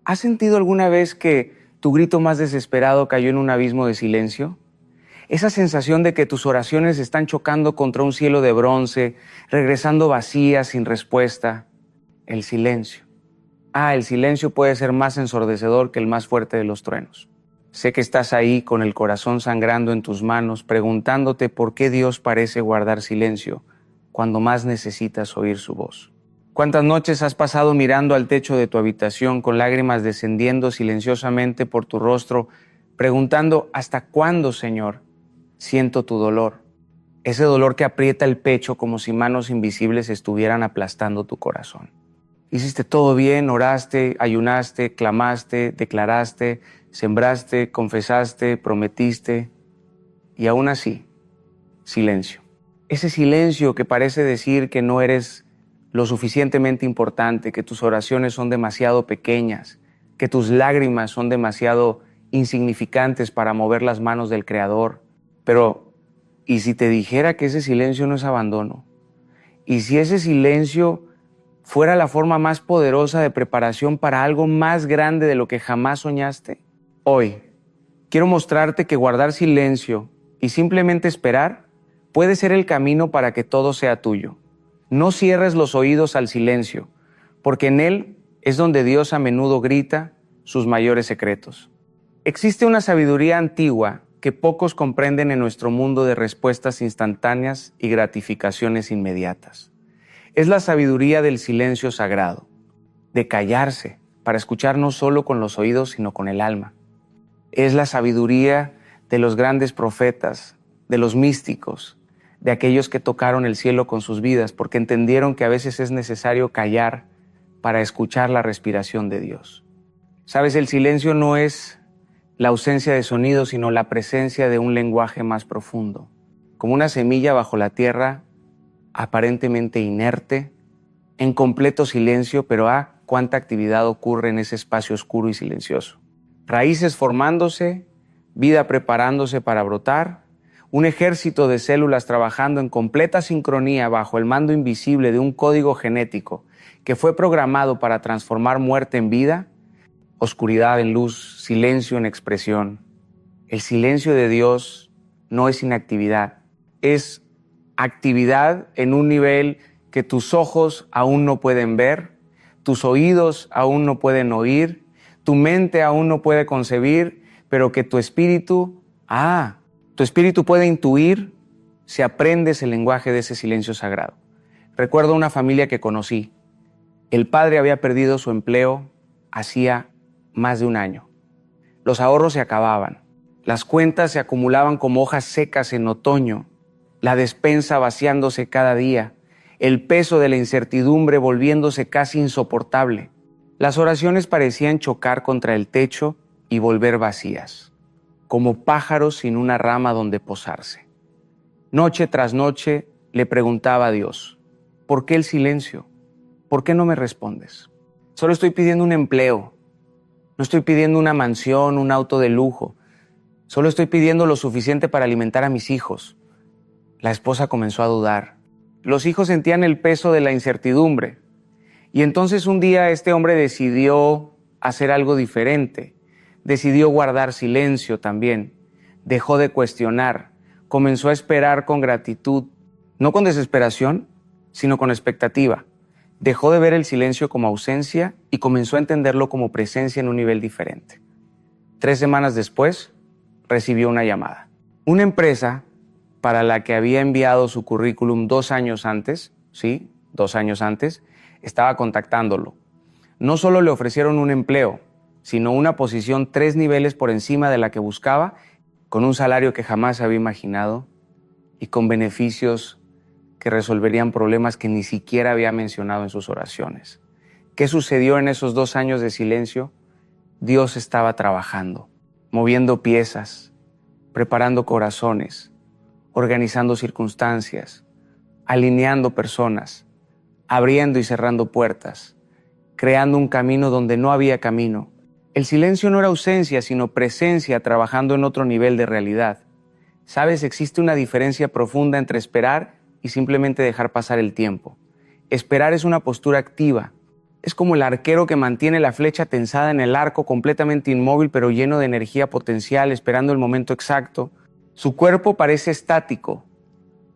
¿Has sentido alguna vez que tu grito más desesperado cayó en un abismo de silencio? Esa sensación de que tus oraciones están chocando contra un cielo de bronce, regresando vacías, sin respuesta. El silencio. El silencio puede ser más ensordecedor que el más fuerte de los truenos. Sé que estás ahí con el corazón sangrando en tus manos, preguntándote por qué Dios parece guardar silencio cuando más necesitas oír su voz. ¿Cuántas noches has pasado mirando al techo de tu habitación con lágrimas descendiendo silenciosamente por tu rostro, preguntando ¿hasta cuándo, Señor? Siento tu dolor, ese dolor que aprieta el pecho como si manos invisibles estuvieran aplastando tu corazón. Hiciste todo bien, oraste, ayunaste, clamaste, declaraste, sembraste, confesaste, prometiste, y aún así, silencio. Ese silencio que parece decir que no eres lo suficientemente importante, que tus oraciones son demasiado pequeñas, que tus lágrimas son demasiado insignificantes para mover las manos del Creador. Pero, ¿y si te dijera que ese silencio no es abandono? ¿Y si ese silencio fuera la forma más poderosa de preparación para algo más grande de lo que jamás soñaste? Hoy, quiero mostrarte que guardar silencio y simplemente esperar puede ser el camino para que todo sea tuyo. No cierres los oídos al silencio, porque en él es donde Dios a menudo grita sus mayores secretos. Existe una sabiduría antigua que pocos comprenden en nuestro mundo de respuestas instantáneas y gratificaciones inmediatas. Es la sabiduría del silencio sagrado, de callarse para escuchar no solo con los oídos, sino con el alma. Es la sabiduría de los grandes profetas, de los místicos, de aquellos que tocaron el cielo con sus vidas, porque entendieron que a veces es necesario callar para escuchar la respiración de Dios. Sabes, el silencio no es la ausencia de sonido, sino la presencia de un lenguaje más profundo. Como una semilla bajo la tierra, aparentemente inerte, en completo silencio, pero cuánta actividad ocurre en ese espacio oscuro y silencioso. Raíces formándose, vida preparándose para brotar, un ejército de células trabajando en completa sincronía bajo el mando invisible de un código genético que fue programado para transformar muerte en vida, oscuridad en luz, silencio en expresión. El silencio de Dios no es inactividad, es actividad en un nivel que tus ojos aún no pueden ver, tus oídos aún no pueden oír, tu mente aún no puede concebir, pero que tu espíritu puede intuir si aprendes el lenguaje de ese silencio sagrado. Recuerdo una familia que conocí. El padre había perdido su empleo hacía más de un año. Los ahorros se acababan. Las cuentas se acumulaban como hojas secas en otoño. La despensa vaciándose cada día. El peso de la incertidumbre volviéndose casi insoportable. Las oraciones parecían chocar contra el techo y volver vacías, como pájaros sin una rama donde posarse. Noche tras noche le preguntaba a Dios, ¿por qué el silencio? ¿Por qué no me respondes? Solo estoy pidiendo un empleo. No estoy pidiendo una mansión, un auto de lujo. Solo estoy pidiendo lo suficiente para alimentar a mis hijos. La esposa comenzó a dudar. Los hijos sentían el peso de la incertidumbre. Y entonces un día este hombre decidió hacer algo diferente. Decidió guardar silencio también. Dejó de cuestionar. Comenzó a esperar con gratitud. No con desesperación, sino con expectativa. Dejó de ver el silencio como ausencia y comenzó a entenderlo como presencia en un nivel diferente. 3 semanas después, recibió una llamada. Una empresa para la que había enviado su currículum 2 años antes, 2 años antes, estaba contactándolo. No solo le ofrecieron un empleo, sino una posición 3 niveles por encima de la que buscaba, con un salario que jamás había imaginado y con beneficios que resolverían problemas que ni siquiera había mencionado en sus oraciones. ¿Qué sucedió en esos 2 años de silencio? Dios estaba trabajando, moviendo piezas, preparando corazones, organizando circunstancias, alineando personas, abriendo y cerrando puertas, creando un camino donde no había camino. El silencio no era ausencia, sino presencia trabajando en otro nivel de realidad. ¿Sabes? Existe una diferencia profunda entre esperar y simplemente dejar pasar el tiempo. Esperar es una postura activa. Es como el arquero que mantiene la flecha tensada en el arco, completamente inmóvil pero lleno de energía potencial, esperando el momento exacto. Su cuerpo parece estático,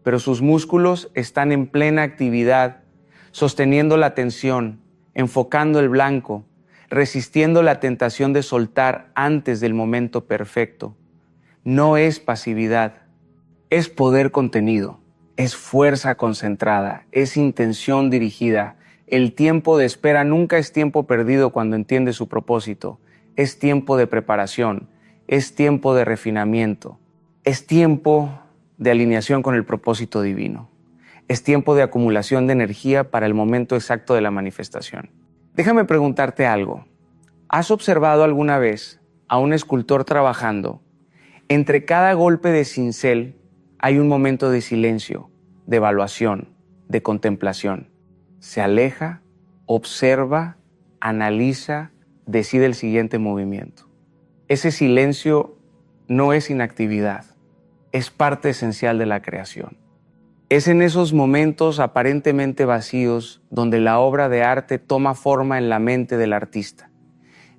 pero sus músculos están en plena actividad, sosteniendo la tensión, enfocando el blanco, resistiendo la tentación de soltar antes del momento perfecto. No es pasividad, es poder contenido, es fuerza concentrada, es intención dirigida. El tiempo de espera nunca es tiempo perdido cuando entiendes su propósito. Es tiempo de preparación, es tiempo de refinamiento, es tiempo de alineación con el propósito divino. Es tiempo de acumulación de energía para el momento exacto de la manifestación. Déjame preguntarte algo. ¿Has observado alguna vez a un escultor trabajando? Entre cada golpe de cincel hay un momento de silencio, de evaluación, de contemplación. Se aleja, observa, analiza, decide el siguiente movimiento. Ese silencio no es inactividad, es parte esencial de la creación. Es en esos momentos aparentemente vacíos donde la obra de arte toma forma en la mente del artista.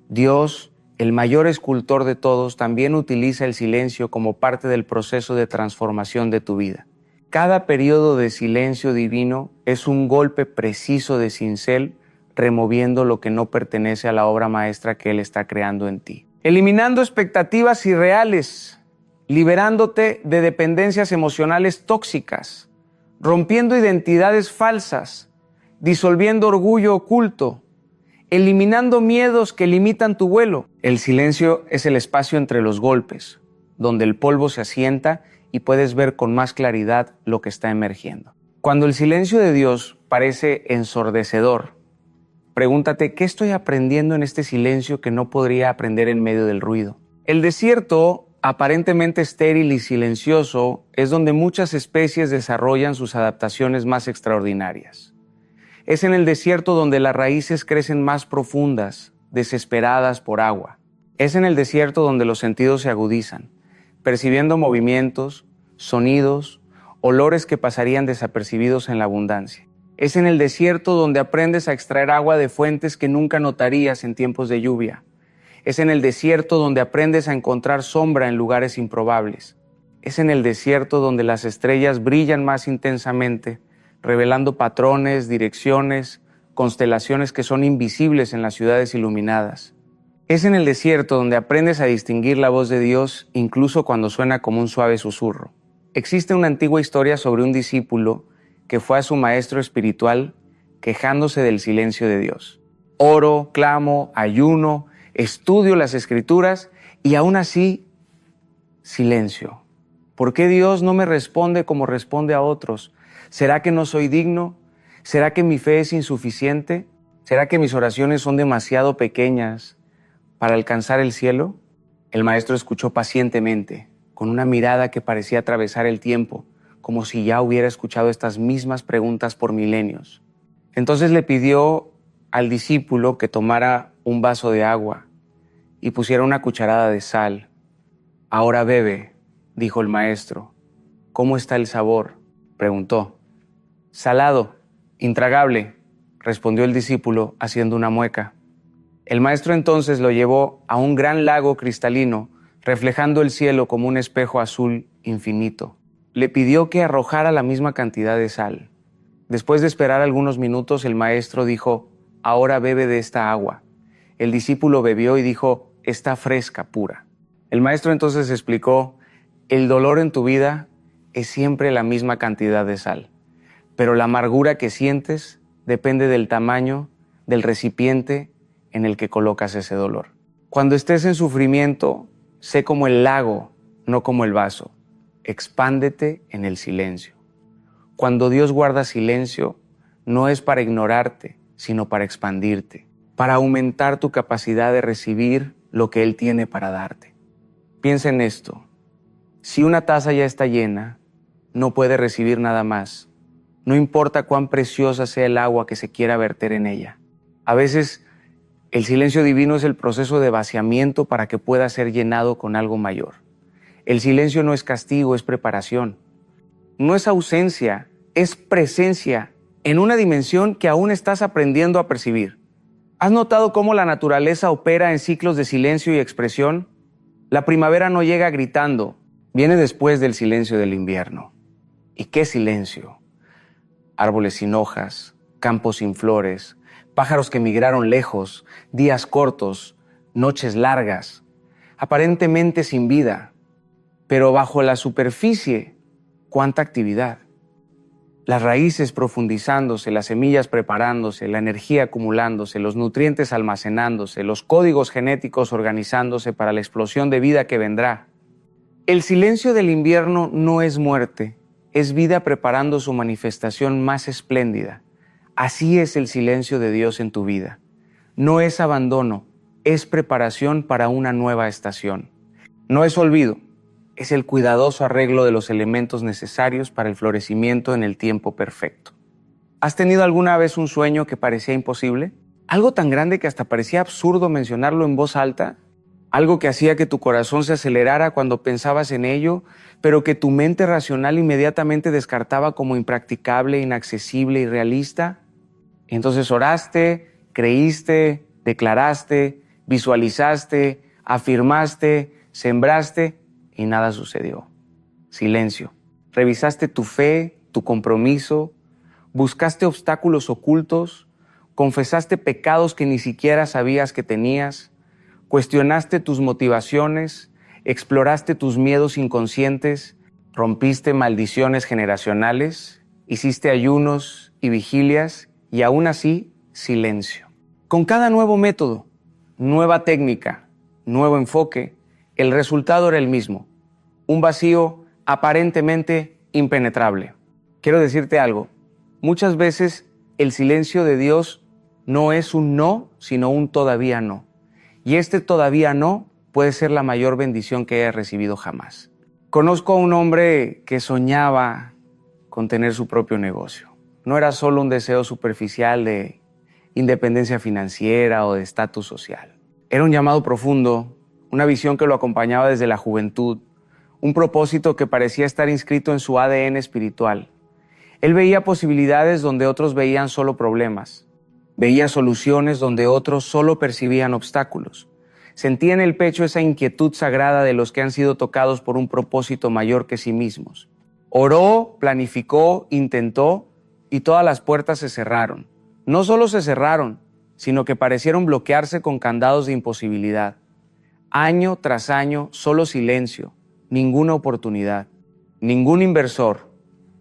Dios, el mayor escultor de todos, también utiliza el silencio como parte del proceso de transformación de tu vida. Cada periodo de silencio divino es un golpe preciso de cincel, removiendo lo que no pertenece a la obra maestra que Él está creando en ti. Eliminando expectativas irreales, liberándote de dependencias emocionales tóxicas, rompiendo identidades falsas, disolviendo orgullo oculto, eliminando miedos que limitan tu vuelo. El silencio es el espacio entre los golpes, donde el polvo se asienta y puedes ver con más claridad lo que está emergiendo. Cuando el silencio de Dios parece ensordecedor, pregúntate, ¿qué estoy aprendiendo en este silencio que no podría aprender en medio del ruido? El desierto, aparentemente estéril y silencioso, es donde muchas especies desarrollan sus adaptaciones más extraordinarias. Es en el desierto donde las raíces crecen más profundas, desesperadas por agua. Es en el desierto donde los sentidos se agudizan, percibiendo movimientos, sonidos, olores que pasarían desapercibidos en la abundancia. Es en el desierto donde aprendes a extraer agua de fuentes que nunca notarías en tiempos de lluvia. Es en el desierto donde aprendes a encontrar sombra en lugares improbables. Es en el desierto donde las estrellas brillan más intensamente, revelando patrones, direcciones, constelaciones que son invisibles en las ciudades iluminadas. Es en el desierto donde aprendes a distinguir la voz de Dios incluso cuando suena como un suave susurro. Existe una antigua historia sobre un discípulo que fue a su maestro espiritual quejándose del silencio de Dios. Oro, clamo, ayuno, estudio las Escrituras y aún así, silencio. ¿Por qué Dios no me responde como responde a otros? ¿Será que no soy digno? ¿Será que mi fe es insuficiente? ¿Será que mis oraciones son demasiado pequeñas para alcanzar el cielo? El maestro escuchó pacientemente, con una mirada que parecía atravesar el tiempo, como si ya hubiera escuchado estas mismas preguntas por milenios. Entonces le pidió al discípulo que tomara un vaso de agua y pusiera una cucharada de sal. Ahora bebe, dijo el maestro. ¿Cómo está el sabor?, preguntó. Salado, intragable, respondió el discípulo haciendo una mueca. El maestro entonces lo llevó a un gran lago cristalino, reflejando el cielo como un espejo azul infinito. Le pidió que arrojara la misma cantidad de sal. Después de esperar algunos minutos, el maestro dijo, ahora bebe de esta agua. El discípulo bebió y dijo, está fresca, pura. El maestro entonces explicó, el dolor en tu vida es siempre la misma cantidad de sal, pero la amargura que sientes depende del tamaño del recipiente en el que colocas ese dolor. Cuando estés en sufrimiento, sé como el lago, no como el vaso. Expándete en el silencio. Cuando Dios guarda silencio, no es para ignorarte, sino para expandirte, para aumentar tu capacidad de recibir lo que Él tiene para darte. Piensa en esto. Si una taza ya está llena, no puede recibir nada más. No importa cuán preciosa sea el agua que se quiera verter en ella. A veces, el silencio divino es el proceso de vaciamiento para que pueda ser llenado con algo mayor. El silencio no es castigo, es preparación. No es ausencia, es presencia en una dimensión que aún estás aprendiendo a percibir. ¿Has notado cómo la naturaleza opera en ciclos de silencio y expresión? La primavera no llega gritando, viene después del silencio del invierno. ¿Y qué silencio? Árboles sin hojas, campos sin flores, pájaros que migraron lejos, días cortos, noches largas, aparentemente sin vida, pero bajo la superficie, cuánta actividad. Las raíces profundizándose, las semillas preparándose, la energía acumulándose, los nutrientes almacenándose, los códigos genéticos organizándose para la explosión de vida que vendrá. El silencio del invierno no es muerte, es vida preparando su manifestación más espléndida. Así es el silencio de Dios en tu vida. No es abandono, es preparación para una nueva estación. No es olvido, es el cuidadoso arreglo de los elementos necesarios para el florecimiento en el tiempo perfecto. ¿Has tenido alguna vez un sueño que parecía imposible? ¿Algo tan grande que hasta parecía absurdo mencionarlo en voz alta? ¿Algo que hacía que tu corazón se acelerara cuando pensabas en ello, pero que tu mente racional inmediatamente descartaba como impracticable, inaccesible, irrealista? Entonces oraste, creíste, declaraste, visualizaste, afirmaste, sembraste y nada sucedió. Silencio. Revisaste tu fe, tu compromiso, buscaste obstáculos ocultos, confesaste pecados que ni siquiera sabías que tenías, cuestionaste tus motivaciones, exploraste tus miedos inconscientes, rompiste maldiciones generacionales, hiciste ayunos y vigilias y aún así, silencio. Con cada nuevo método, nueva técnica, nuevo enfoque, el resultado era el mismo, un vacío aparentemente impenetrable. Quiero decirte algo, muchas veces el silencio de Dios no es un no, sino un todavía no. Y este todavía no puede ser la mayor bendición que haya recibido jamás. Conozco a un hombre que soñaba con tener su propio negocio. No era solo un deseo superficial de independencia financiera o de estatus social. Era un llamado profundo, una visión que lo acompañaba desde la juventud, un propósito que parecía estar inscrito en su ADN espiritual. Él veía posibilidades donde otros veían solo problemas. Veía soluciones donde otros solo percibían obstáculos. Sentía en el pecho esa inquietud sagrada de los que han sido tocados por un propósito mayor que sí mismos. Oró, planificó, intentó y todas las puertas se cerraron. No solo se cerraron, sino que parecieron bloquearse con candados de imposibilidad. Año tras año, solo silencio, ninguna oportunidad, ningún inversor,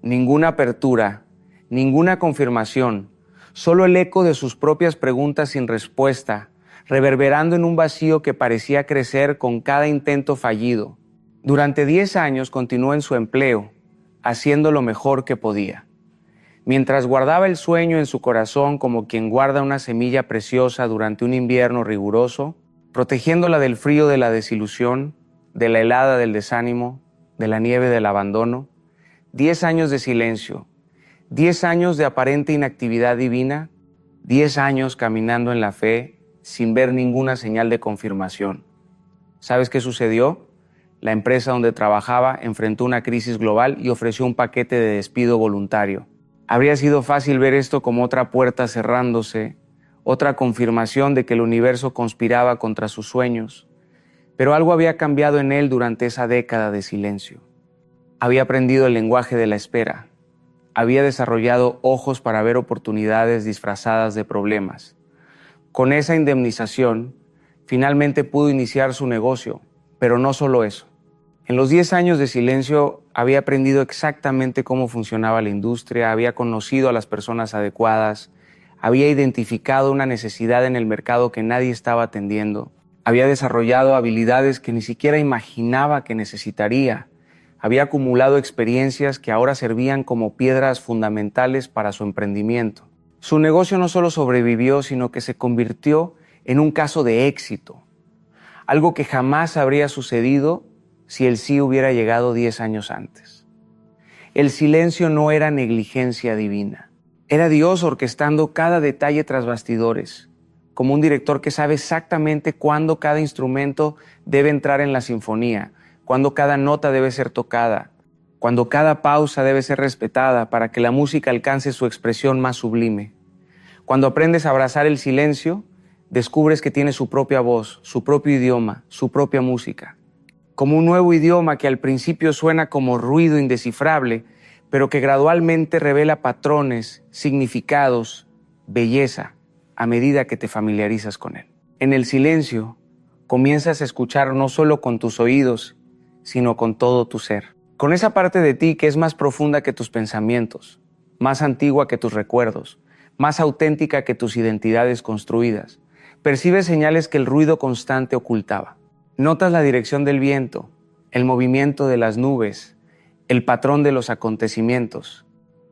ninguna apertura, ninguna confirmación, solo el eco de sus propias preguntas sin respuesta, reverberando en un vacío que parecía crecer con cada intento fallido. Durante 10 años continuó en su empleo, haciendo lo mejor que podía. Mientras guardaba el sueño en su corazón como quien guarda una semilla preciosa durante un invierno riguroso, protegiéndola del frío de la desilusión, de la helada del desánimo, de la nieve del abandono, 10 años de silencio, 10 años de aparente inactividad divina, 10 años caminando en la fe sin ver ninguna señal de confirmación. ¿Sabes qué sucedió? La empresa donde trabajaba enfrentó una crisis global y ofreció un paquete de despido voluntario. Habría sido fácil ver esto como otra puerta cerrándose, otra confirmación de que el universo conspiraba contra sus sueños. Pero algo había cambiado en él durante esa década de silencio. Había aprendido el lenguaje de la espera. Había desarrollado ojos para ver oportunidades disfrazadas de problemas. Con esa indemnización, finalmente pudo iniciar su negocio, pero no solo eso. En los 10 años de silencio había aprendido exactamente cómo funcionaba la industria, había conocido a las personas adecuadas, había identificado una necesidad en el mercado que nadie estaba atendiendo, había desarrollado habilidades que ni siquiera imaginaba que necesitaría, había acumulado experiencias que ahora servían como piedras fundamentales para su emprendimiento. Su negocio no solo sobrevivió, sino que se convirtió en un caso de éxito, algo que jamás habría sucedido si el sí hubiera llegado 10 años antes. El silencio no era negligencia divina. Era Dios orquestando cada detalle tras bastidores, como un director que sabe exactamente cuándo cada instrumento debe entrar en la sinfonía, cuándo cada nota debe ser tocada, cuando cada pausa debe ser respetada para que la música alcance su expresión más sublime. Cuando aprendes a abrazar el silencio, descubres que tiene su propia voz, su propio idioma, su propia música. Como un nuevo idioma que al principio suena como ruido indescifrable, pero que gradualmente revela patrones, significados, belleza, a medida que te familiarizas con él. En el silencio, comienzas a escuchar no solo con tus oídos, sino con todo tu ser. Con esa parte de ti que es más profunda que tus pensamientos, más antigua que tus recuerdos, más auténtica que tus identidades construidas. Percibes señales que el ruido constante ocultaba. Notas la dirección del viento, el movimiento de las nubes, el patrón de los acontecimientos.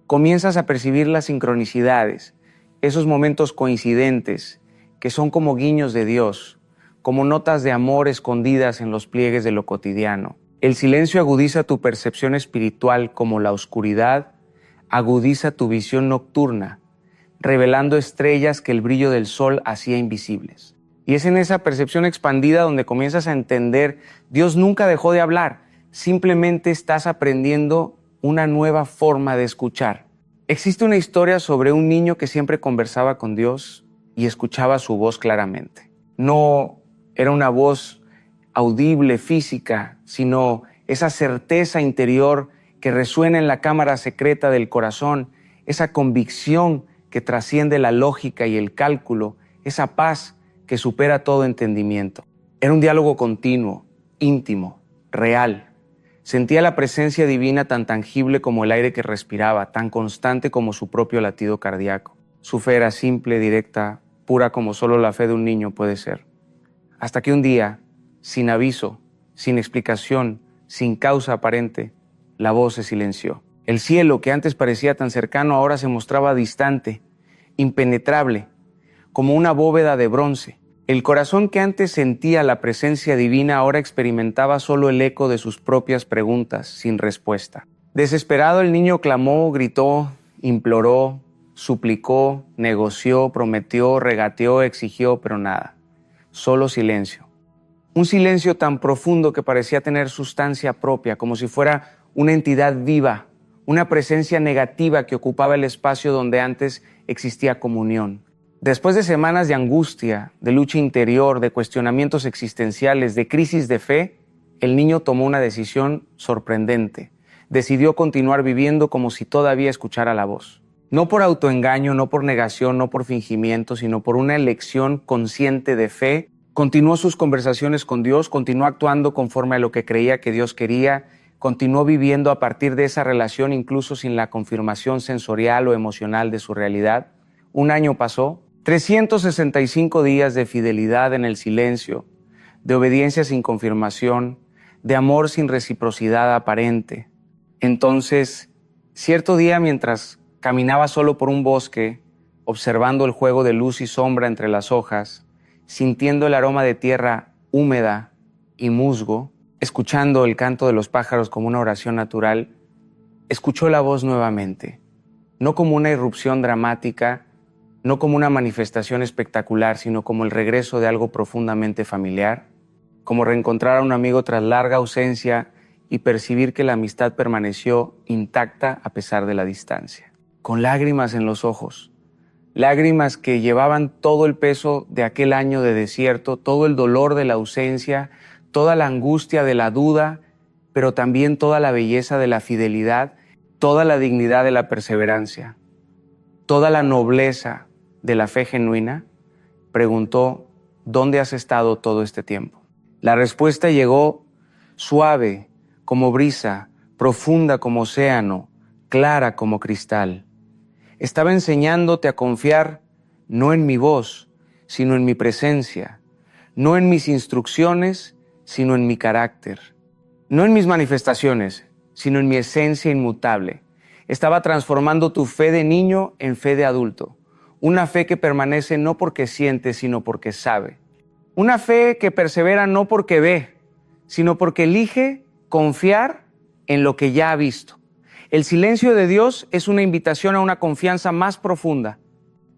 Comienzas a percibir las sincronicidades, esos momentos coincidentes que son como guiños de Dios, como notas de amor escondidas en los pliegues de lo cotidiano. El silencio agudiza tu percepción espiritual como la oscuridad agudiza tu visión nocturna, revelando estrellas que el brillo del sol hacía invisibles. Y es en esa percepción expandida donde comienzas a entender, Dios nunca dejó de hablar, simplemente estás aprendiendo una nueva forma de escuchar. Existe una historia sobre un niño que siempre conversaba con Dios y escuchaba su voz claramente. No era una voz audible, física, sino esa certeza interior que resuena en la cámara secreta del corazón, esa convicción que trasciende la lógica y el cálculo, esa paz que supera todo entendimiento. Era un diálogo continuo, íntimo, real. Sentía la presencia divina tan tangible como el aire que respiraba, tan constante como su propio latido cardíaco. Su fe era simple, directa, pura como solo la fe de un niño puede ser. Hasta que un día, sin aviso, sin explicación, sin causa aparente, la voz se silenció. El cielo, que antes parecía tan cercano, ahora se mostraba distante, impenetrable, como una bóveda de bronce. El corazón que antes sentía la presencia divina ahora experimentaba solo el eco de sus propias preguntas, sin respuesta. Desesperado, el niño clamó, gritó, imploró, suplicó, negoció, prometió, regateó, exigió, pero nada. Solo silencio. Un silencio tan profundo que parecía tener sustancia propia, como si fuera una entidad viva, una presencia negativa que ocupaba el espacio donde antes existía comunión. Después de semanas de angustia, de lucha interior, de cuestionamientos existenciales, de crisis de fe, el niño tomó una decisión sorprendente. Decidió continuar viviendo como si todavía escuchara la voz. No por autoengaño, no por negación, no por fingimiento, sino por una elección consciente de fe. Continuó sus conversaciones con Dios, continuó actuando conforme a lo que creía que Dios quería, continuó viviendo a partir de esa relación incluso sin la confirmación sensorial o emocional de su realidad. Un año pasó, 365 días de fidelidad en el silencio, de obediencia sin confirmación, de amor sin reciprocidad aparente. Entonces, cierto día mientras caminaba solo por un bosque, observando el juego de luz y sombra entre las hojas, sintiendo el aroma de tierra húmeda y musgo, escuchando el canto de los pájaros como una oración natural, escuchó la voz nuevamente, no como una irrupción dramática, no como una manifestación espectacular, sino como el regreso de algo profundamente familiar, como reencontrar a un amigo tras larga ausencia y percibir que la amistad permaneció intacta a pesar de la distancia. Con lágrimas en los ojos, lágrimas que llevaban todo el peso de aquel año de desierto, todo el dolor de la ausencia, toda la angustia de la duda, pero también toda la belleza de la fidelidad, toda la dignidad de la perseverancia, toda la nobleza de la fe genuina, preguntó, ¿dónde has estado todo este tiempo? La respuesta llegó suave como brisa, profunda como océano, clara como cristal. Estaba enseñándote a confiar no en mi voz, sino en mi presencia, no en mis instrucciones, sino en mi carácter, no en mis manifestaciones, sino en mi esencia inmutable. Estaba transformando tu fe de niño en fe de adulto, una fe que permanece no porque siente, sino porque sabe. Una fe que persevera no porque ve, sino porque elige confiar en lo que ya ha visto. El silencio de Dios es una invitación a una confianza más profunda,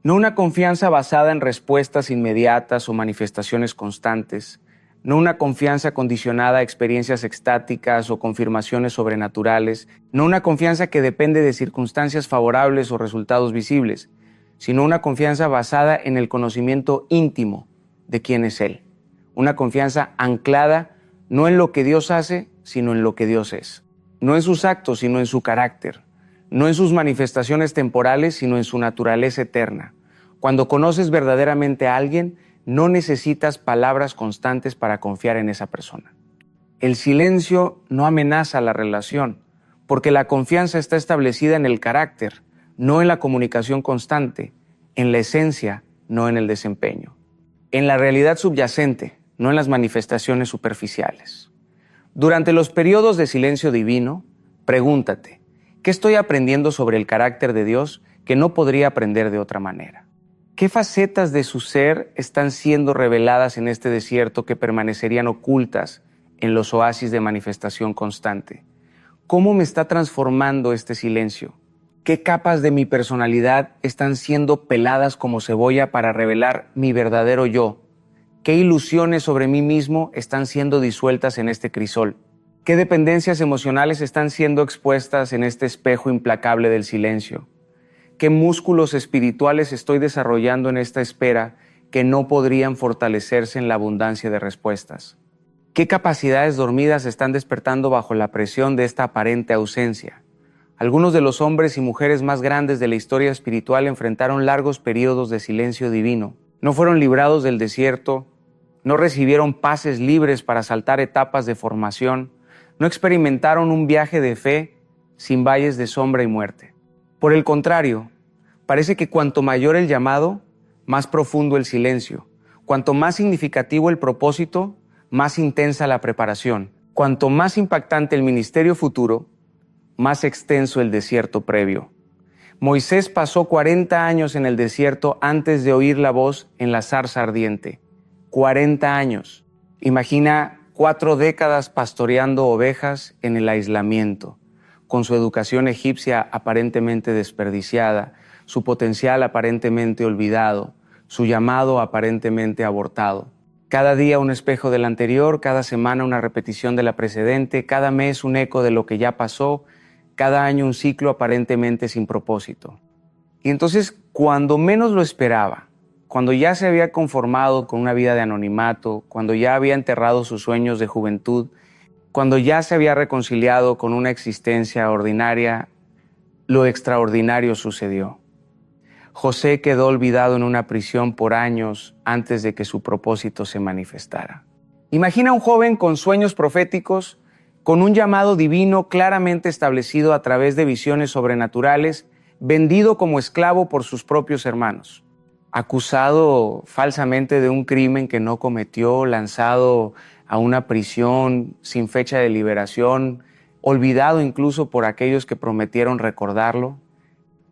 no una confianza basada en respuestas inmediatas o manifestaciones constantes, no una confianza condicionada a experiencias extáticas o confirmaciones sobrenaturales, no una confianza que depende de circunstancias favorables o resultados visibles, sino una confianza basada en el conocimiento íntimo, de quién es Él. Una confianza anclada no en lo que Dios hace, sino en lo que Dios es. No en sus actos, sino en su carácter. No en sus manifestaciones temporales, sino en su naturaleza eterna. Cuando conoces verdaderamente a alguien, no necesitas palabras constantes para confiar en esa persona. El silencio no amenaza la relación, porque la confianza está establecida en el carácter, no en la comunicación constante, en la esencia, no en el desempeño. En la realidad subyacente, no en las manifestaciones superficiales. Durante los periodos de silencio divino, pregúntate, ¿qué estoy aprendiendo sobre el carácter de Dios que no podría aprender de otra manera? ¿Qué facetas de su ser están siendo reveladas en este desierto que permanecerían ocultas en los oasis de manifestación constante? ¿Cómo me está transformando este silencio? ¿Qué capas de mi personalidad están siendo peladas como cebolla para revelar mi verdadero yo? ¿Qué ilusiones sobre mí mismo están siendo disueltas en este crisol? ¿Qué dependencias emocionales están siendo expuestas en este espejo implacable del silencio? ¿Qué músculos espirituales estoy desarrollando en esta espera que no podrían fortalecerse en la abundancia de respuestas? ¿Qué capacidades dormidas están despertando bajo la presión de esta aparente ausencia? Algunos de los hombres y mujeres más grandes de la historia espiritual enfrentaron largos periodos de silencio divino. No fueron librados del desierto, no recibieron pases libres para saltar etapas de formación, no experimentaron un viaje de fe sin valles de sombra y muerte. Por el contrario, parece que cuanto mayor el llamado, más profundo el silencio. Cuanto más significativo el propósito, más intensa la preparación. Cuanto más impactante el ministerio futuro, más extenso el desierto previo. Moisés pasó 40 años en el desierto antes de oír la voz en la zarza ardiente. 40 años. Imagina 4 décadas pastoreando ovejas en el aislamiento, con su educación egipcia aparentemente desperdiciada, su potencial aparentemente olvidado, su llamado aparentemente abortado. Cada día un espejo del anterior, cada semana una repetición de la precedente, cada mes un eco de lo que ya pasó, cada año un ciclo aparentemente sin propósito. Y entonces, cuando menos lo esperaba, cuando ya se había conformado con una vida de anonimato, cuando ya había enterrado sus sueños de juventud, cuando ya se había reconciliado con una existencia ordinaria, lo extraordinario sucedió. José quedó olvidado en una prisión por años antes de que su propósito se manifestara. Imagina un joven con sueños proféticos, con un llamado divino claramente establecido a través de visiones sobrenaturales, vendido como esclavo por sus propios hermanos, acusado falsamente de un crimen que no cometió, lanzado a una prisión sin fecha de liberación, olvidado incluso por aquellos que prometieron recordarlo.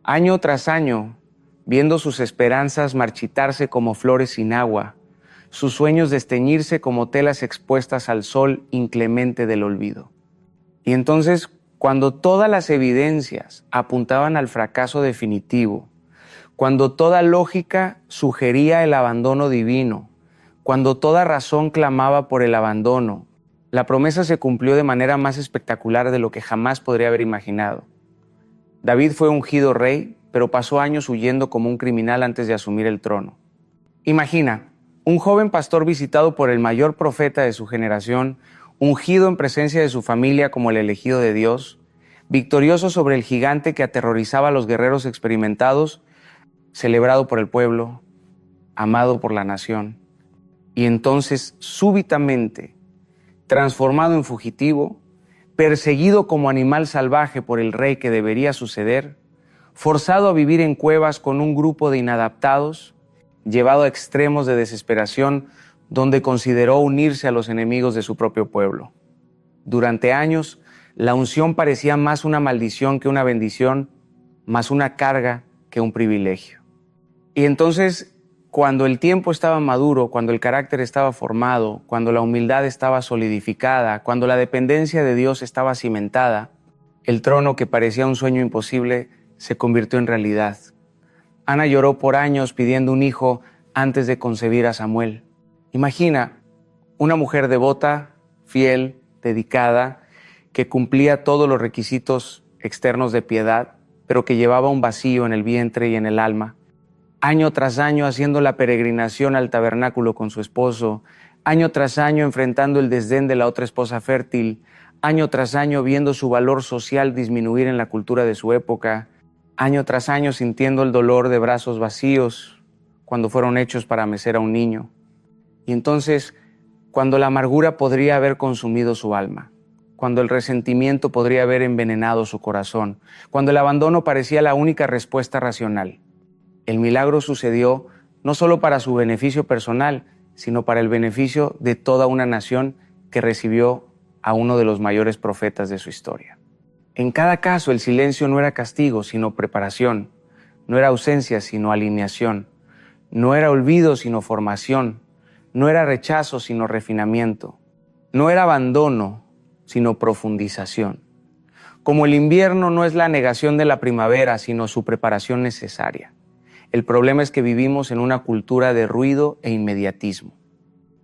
Año tras año, viendo sus esperanzas marchitarse como flores sin agua, sus sueños desteñirse como telas expuestas al sol inclemente del olvido. Y entonces, cuando todas las evidencias apuntaban al fracaso definitivo, cuando toda lógica sugería el abandono divino, cuando toda razón clamaba por el abandono, la promesa se cumplió de manera más espectacular de lo que jamás podría haber imaginado. David fue ungido rey, pero pasó años huyendo como un criminal antes de asumir el trono. Imagina, un joven pastor visitado por el mayor profeta de su generación, ungido en presencia de su familia como el elegido de Dios, victorioso sobre el gigante que aterrorizaba a los guerreros experimentados, celebrado por el pueblo, amado por la nación, y entonces súbitamente, transformado en fugitivo, perseguido como animal salvaje por el rey que debería suceder, forzado a vivir en cuevas con un grupo de inadaptados, llevado a extremos de desesperación donde consideró unirse a los enemigos de su propio pueblo. Durante años, la unción parecía más una maldición que una bendición, más una carga que un privilegio. Y entonces, cuando el tiempo estaba maduro, cuando el carácter estaba formado, cuando la humildad estaba solidificada, cuando la dependencia de Dios estaba cimentada, el trono que parecía un sueño imposible se convirtió en realidad. Ana lloró por años pidiendo un hijo antes de concebir a Samuel. Imagina una mujer devota, fiel, dedicada, que cumplía todos los requisitos externos de piedad, pero que llevaba un vacío en el vientre y en el alma. año tras año haciendo la peregrinación al tabernáculo con su esposo, año tras año enfrentando el desdén de la otra esposa fértil, año tras año viendo su valor social disminuir en la cultura de su época, año tras año sintiendo el dolor de brazos vacíos cuando fueron hechos para mecer a un niño. Y entonces, cuando la amargura podría haber consumido su alma, cuando el resentimiento podría haber envenenado su corazón, cuando el abandono parecía la única respuesta racional, el milagro sucedió no solo para su beneficio personal, sino para el beneficio de toda una nación que recibió a uno de los mayores profetas de su historia. En cada caso, el silencio no era castigo, sino preparación. No era ausencia, sino alineación. No era olvido, sino formación. No era rechazo, sino refinamiento. No era abandono, sino profundización. Como el invierno no es la negación de la primavera, sino su preparación necesaria. El problema es que vivimos en una cultura de ruido e inmediatismo.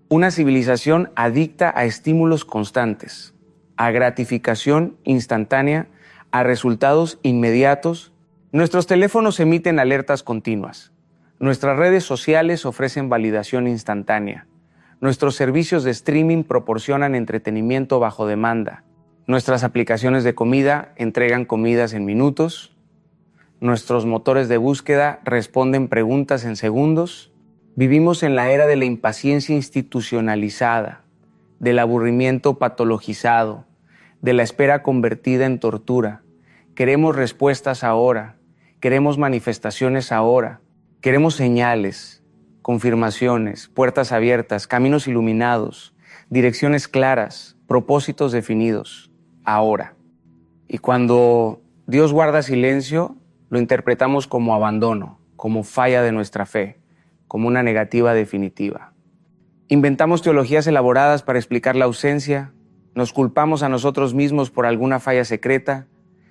Una civilización adicta a estímulos constantes, a gratificación instantánea, a resultados inmediatos. Nuestros teléfonos emiten alertas continuas. Nuestras redes sociales ofrecen validación instantánea. Nuestros servicios de streaming proporcionan entretenimiento bajo demanda. Nuestras aplicaciones de comida entregan comidas en minutos. Nuestros motores de búsqueda responden preguntas en segundos. Vivimos en la era de la impaciencia institucionalizada, del aburrimiento patologizado, de la espera convertida en tortura. Queremos respuestas ahora, queremos manifestaciones ahora, queremos señales, confirmaciones, puertas abiertas, caminos iluminados, direcciones claras, propósitos definidos, ahora. Y cuando Dios guarda silencio, lo interpretamos como abandono, como falla de nuestra fe, como una negativa definitiva. Inventamos teologías elaboradas para explicar la ausencia, nos culpamos a nosotros mismos por alguna falla secreta,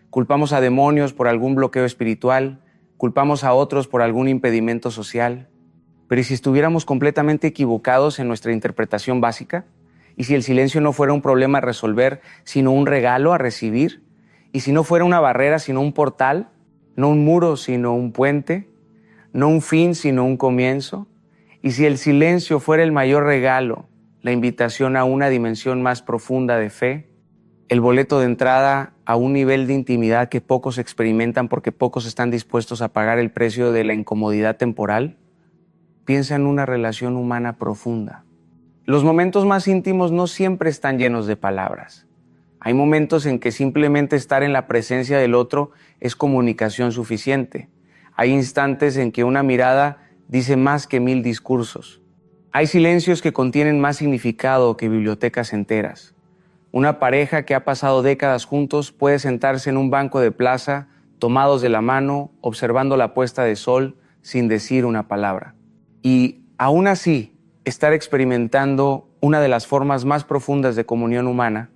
culpamos a demonios por algún bloqueo espiritual, culpamos a otros por algún impedimento social. Pero ¿y si estuviéramos completamente equivocados en nuestra interpretación básica? ¿Y si el silencio no fuera un problema a resolver, sino un regalo a recibir? ¿Y si no fuera una barrera, sino un portal? ¿No un muro, sino un puente? ¿No un fin, sino un comienzo? ¿Y si el silencio fuera el mayor regalo, la invitación a una dimensión más profunda de fe? El boleto de entrada a un nivel de intimidad que pocos experimentan porque pocos están dispuestos a pagar el precio de la incomodidad temporal. Piensa en una relación humana profunda. Los momentos más íntimos no siempre están llenos de palabras. Hay momentos en que simplemente estar en la presencia del otro es comunicación suficiente. Hay instantes en que una mirada dice más que 1000 discursos. Hay silencios que contienen más significado que bibliotecas enteras. Una pareja que ha pasado décadas juntos puede sentarse en un banco de plaza, tomados de la mano, observando la puesta de sol, sin decir una palabra. Y aún así, estar experimentando una de las formas más profundas de comunión humana,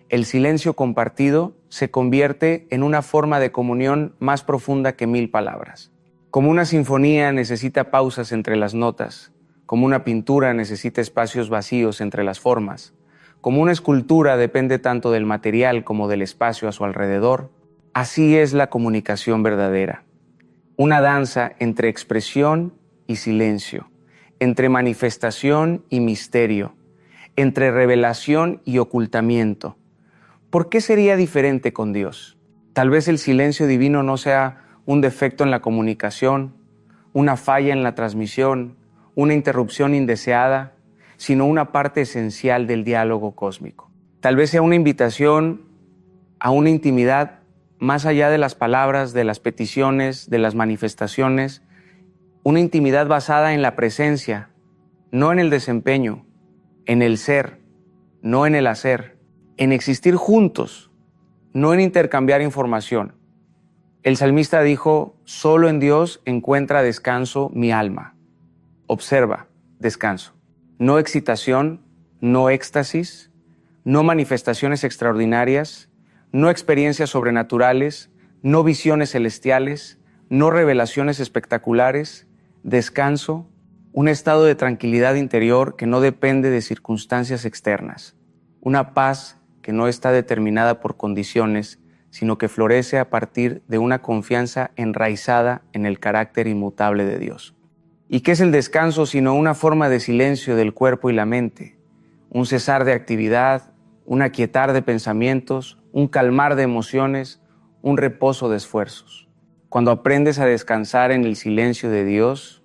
el silencio compartido se convierte en una forma de comunión más profunda que 1000 palabras. Como una sinfonía necesita pausas entre las notas, como una pintura necesita espacios vacíos entre las formas, como una escultura depende tanto del material como del espacio a su alrededor, así es la comunicación verdadera. Una danza entre expresión y silencio, entre manifestación y misterio, entre revelación y ocultamiento. ¿Por qué sería diferente con Dios? Tal vez el silencio divino no sea un defecto en la comunicación, una falla en la transmisión, una interrupción indeseada, sino una parte esencial del diálogo cósmico. Tal vez sea una invitación a una intimidad más allá de las palabras, de las peticiones, de las manifestaciones, una intimidad basada en la presencia, no en el desempeño, en el ser, no en el hacer, en existir juntos, no en intercambiar información. El salmista dijo, solo en Dios encuentra descanso mi alma. Observa, descanso. No excitación, no éxtasis, no manifestaciones extraordinarias, no experiencias sobrenaturales, no visiones celestiales, no revelaciones espectaculares, descanso, un estado de tranquilidad interior que no depende de circunstancias externas, una paz que no está determinada por condiciones, sino que florece a partir de una confianza enraizada en el carácter inmutable de Dios. ¿Y qué es el descanso sino una forma de silencio del cuerpo y la mente? Un cesar de actividad, un aquietar de pensamientos, un calmar de emociones, un reposo de esfuerzos. Cuando aprendes a descansar en el silencio de Dios,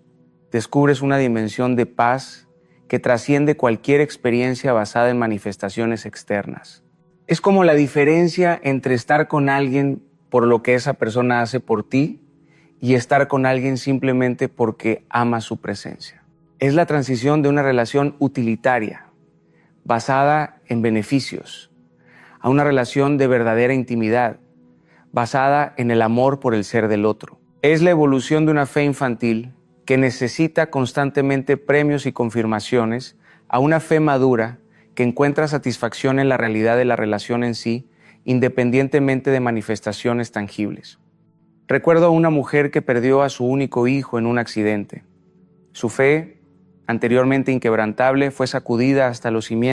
descubres una dimensión de paz que trasciende cualquier experiencia basada en manifestaciones externas. Es como la diferencia entre estar con alguien por lo que esa persona hace por ti y estar con alguien simplemente porque ama su presencia. Es la transición de una relación utilitaria, basada en beneficios, a una relación de verdadera intimidad, basada en el amor por el ser del otro. Es la evolución de una fe infantil que necesita constantemente premios y confirmaciones a una fe madura que encuentra satisfacción en la realidad de la relación en sí, independientemente de manifestaciones tangibles. Recuerdo a una mujer que perdió a su único hijo en un accidente. Su fe, anteriormente inquebrantable, fue sacudida hasta los cimientos